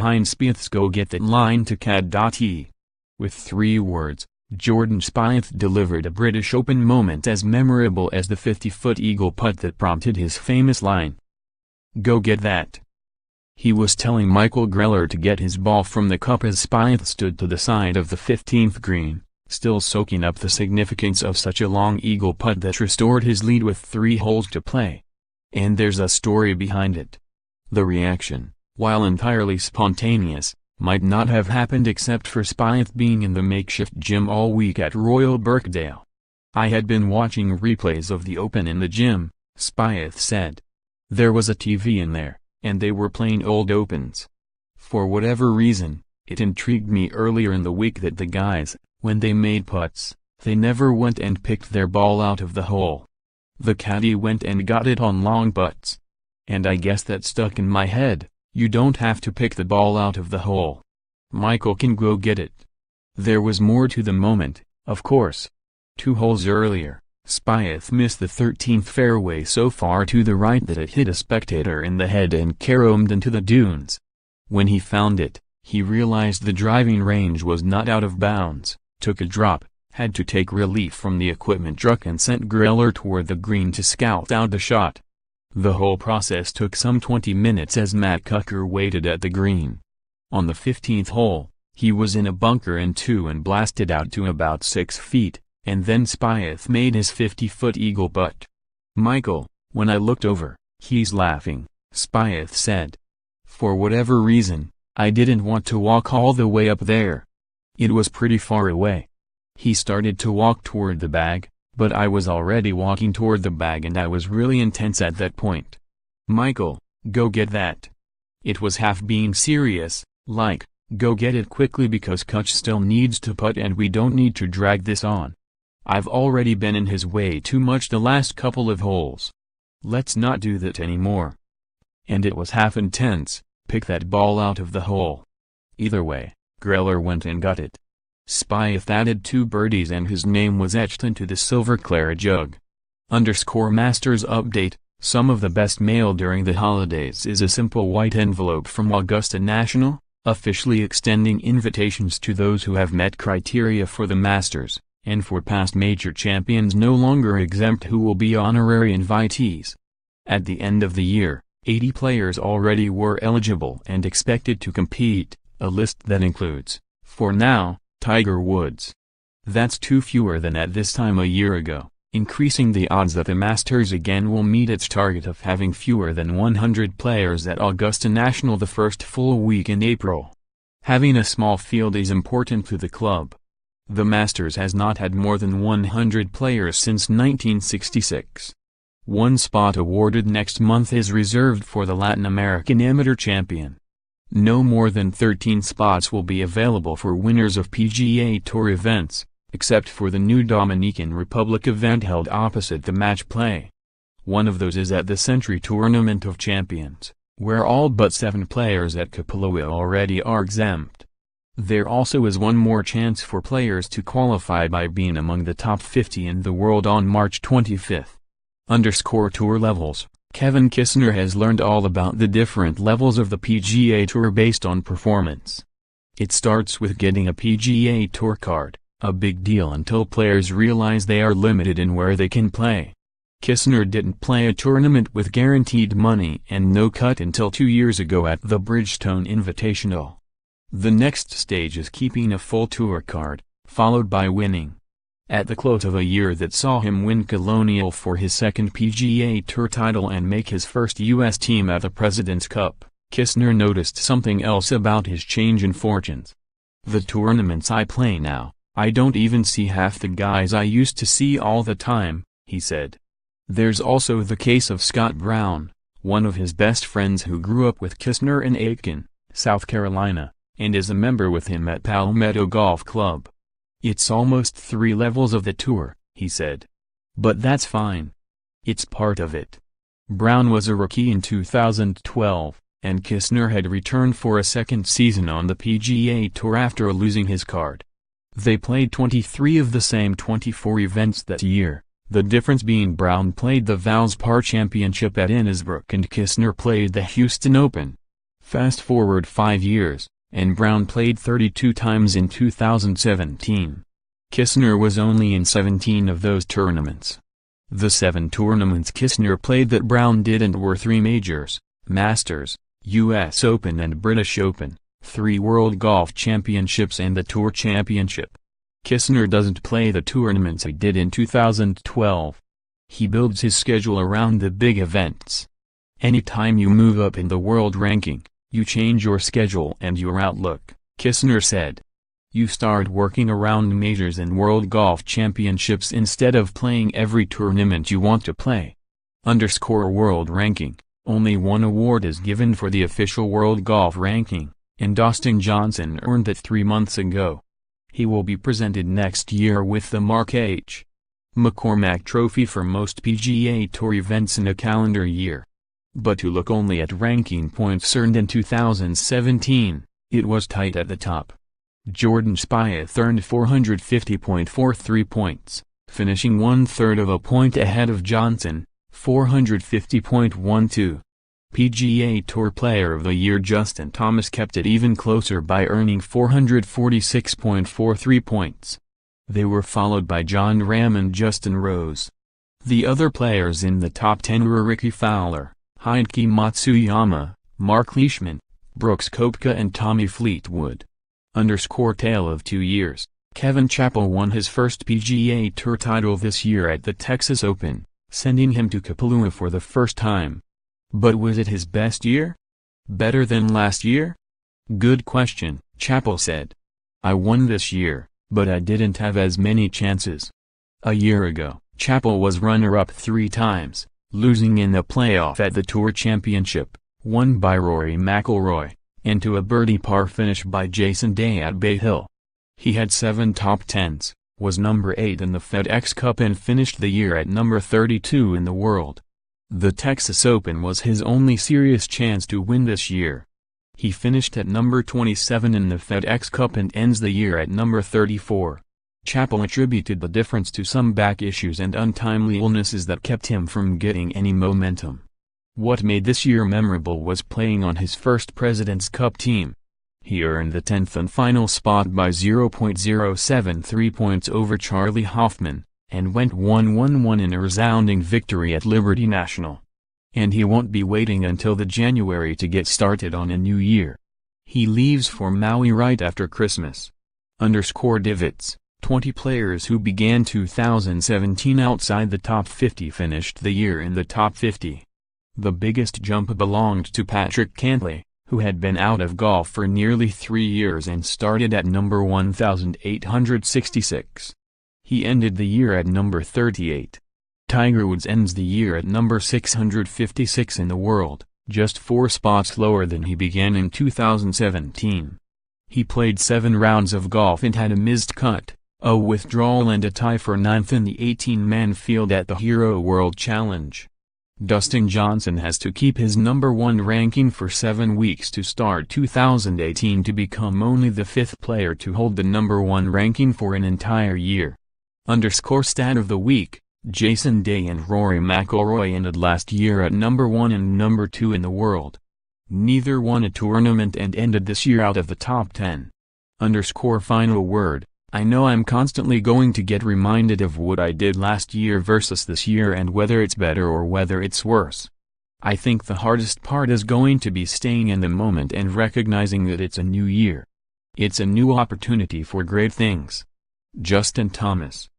behind Spieths Go Get That line to cadd.ie. With 3 words, Jordan Spieth delivered a British Open moment as memorable as the 50-foot eagle putt that prompted his famous line. "Go get that." He was telling Michael Greller to get his ball from the cup as Spieth stood to the side of the 15th green, still soaking up the significance of such a long eagle putt that restored his lead with 3 holes to play. And there's a story behind it. The reaction, while entirely spontaneous, might not have happened except for Spieth being in the makeshift gym all week at Royal Birkdale. "I had been watching replays of the Open in the gym," Spieth said. "There was a TV in there, and they were playing old Opens. For whatever reason, it intrigued me earlier in the week that the guys, when they made putts, they never went and picked their ball out of the hole. The caddy went and got it on long putts. And I guess that stuck in my head. You don't have to pick the ball out of the hole. Michael can go get it." There was more to the moment, of course. 2 holes earlier, Spieth missed the 13th fairway so far to the right that it hit a spectator in the head and caromed into the dunes. When he found it, he realized the driving range was not out of bounds, took a drop, had to take relief from the equipment truck and sent Greller toward the green to scout out the shot. The whole process took some 20 minutes as Matt Kuchar waited at the green. On the 15th hole, he was in a bunker in 2 and blasted out to about 6 feet, and then Spieth made his 50-foot eagle putt. "Michael, when I looked over, he's laughing," Spieth said. "For whatever reason, I didn't want to walk all the way up there. It was pretty far away. He started to walk toward the bag, but I was already walking toward the bag and I was really intense at that point. Michael, go get that." It was half being serious, like, go get it quickly because Kutch still needs to putt and we don't need to drag this on. I've already been in his way too much the last couple of holes. Let's not do that anymore. And it was half intense, pick that ball out of the hole. Either way, Greller went and got it. Spieth added 2 birdies and his name was etched into the silver claret jug. _Masters update, some of the best mail during the holidays is a simple white envelope from Augusta National, officially extending invitations to those who have met criteria for the Masters, and for past major champions no longer exempt who will be honorary invitees. At the end of the year, 80 players already were eligible and expected to compete, a list that includes, for now, Tiger Woods. That's 2 fewer than at this time a year ago, increasing the odds that the Masters again will meet its target of having fewer than 100 players at Augusta National the first full week in April. Having a small field is important to the club. The Masters has not had more than 100 players since 1966. 1 spot awarded next month is reserved for the Latin American Amateur Champion. No more than 13 spots will be available for winners of PGA Tour events, except for the new Dominican Republic event held opposite the match play. One of those is at the Century Tournament of Champions, where all but 7 players at Kapalua already are exempt. There also is one more chance for players to qualify by being among the top 50 in the world on March 25th. _Tour levels. Kevin Kisner has learned all about the different levels of the PGA Tour based on performance. It starts with getting a PGA Tour card, a big deal until players realize they are limited in where they can play. Kisner didn't play a tournament with guaranteed money and no cut until 2 years ago at the Bridgestone Invitational. The next stage is keeping a full tour card, followed by winning. At the close of a year that saw him win Colonial for his 2nd PGA Tour title and make his first U.S. team at the President's Cup, Kisner noticed something else about his change in fortunes. "The tournaments I play now, I don't even see half the guys I used to see all the time," he said. There's also the case of Scott Brown, one of his best friends who grew up with Kisner in Aiken, South Carolina, and is a member with him at Palmetto Golf Club. "It's almost 3 levels of the tour," he said. "But that's fine. It's part of it." Brown was a rookie in 2012, and Kisner had returned for a 2nd season on the PGA Tour after losing his card. They played 23 of the same 24 events that year, the difference being Brown played the Valspar Championship at Innisbrook and Kisner played the Houston Open. Fast forward 5 years, and Brown played 32 times in 2017. Kisner was only in 17 of those tournaments. The 7 tournaments Kisner played that Brown didn't were 3 majors, Masters, US Open and British Open, 3 World Golf Championships and the Tour Championship. Kisner doesn't play the tournaments he did in 2012. He builds his schedule around the big events. Anytime you move up in the world ranking, you change your schedule and your outlook, Kisner said. You start working around majors and World Golf Championships instead of playing every tournament you want to play. World ranking, only one award is given for the official World Golf ranking, and Dustin Johnson earned it 3 months ago. He will be presented next year with the Mark H. McCormack Trophy for most PGA Tour events in a calendar year. But to look only at ranking points earned in 2017, it was tight at the top. Jordan Spieth earned 450.43 points, finishing 1/3 of a point ahead of Johnson, 450.12. PGA Tour Player of the Year Justin Thomas kept it even closer by earning 446.43 points. They were followed by Jon Rahm and Justin Rose. The other players in the top 10 were Ricky Fowler, Hideki Matsuyama, Mark Leishman, Brooks Koepka and Tommy Fleetwood. Tale of 2 years, Kevin Chappell won his first PGA Tour title this year at the Texas Open, sending him to Kapalua for the first time. But was it his best year? Better than last year? Good question, Chappell said. I won this year, but I didn't have as many chances. A year ago, Chappell was runner-up 3 times, losing in the playoff at the Tour Championship, won by Rory McIlroy, and to a birdie par finish by Jason Day at Bay Hill. He had 7 top 10s, was number 8 in the FedEx Cup and finished the year at number 32 in the world. The Texas Open was his only serious chance to win this year. He finished at number 27 in the FedEx Cup and ends the year at number 34. Chappell attributed the difference to some back issues and untimely illnesses that kept him from getting any momentum. What made this year memorable was playing on his first President's Cup team. He earned the 10th and final spot by 0.073 points over Charlie Hoffman, and went 1-1-1 in a resounding victory at Liberty National. And he won't be waiting until the January to get started on a new year. He leaves for Maui right after Christmas. Divots, 20 players who began 2017 outside the top 50 finished the year in the top 50. The biggest jump belonged to Patrick Cantlay, who had been out of golf for nearly 3 years and started at number 1,866. He ended the year at number 38. Tiger Woods ends the year at number 656 in the world, just 4 spots lower than he began in 2017. He played 7 rounds of golf and had a missed cut, a withdrawal and a tie for 9th in the 18-man field at the Hero World Challenge. Dustin Johnson has to keep his number 1 ranking for 7 weeks to start 2018 to become only the 5th player to hold the number 1 ranking for an entire year. Stat of the week, Jason Day and Rory McIlroy ended last year at number 1 and number 2 in the world. Neither won a tournament and ended this year out of the top 10. Final word, I know I'm constantly going to get reminded of what I did last year versus this year and whether it's better or whether it's worse. I think the hardest part is going to be staying in the moment and recognizing that it's a new year. It's a new opportunity for great things. Justin Thomas.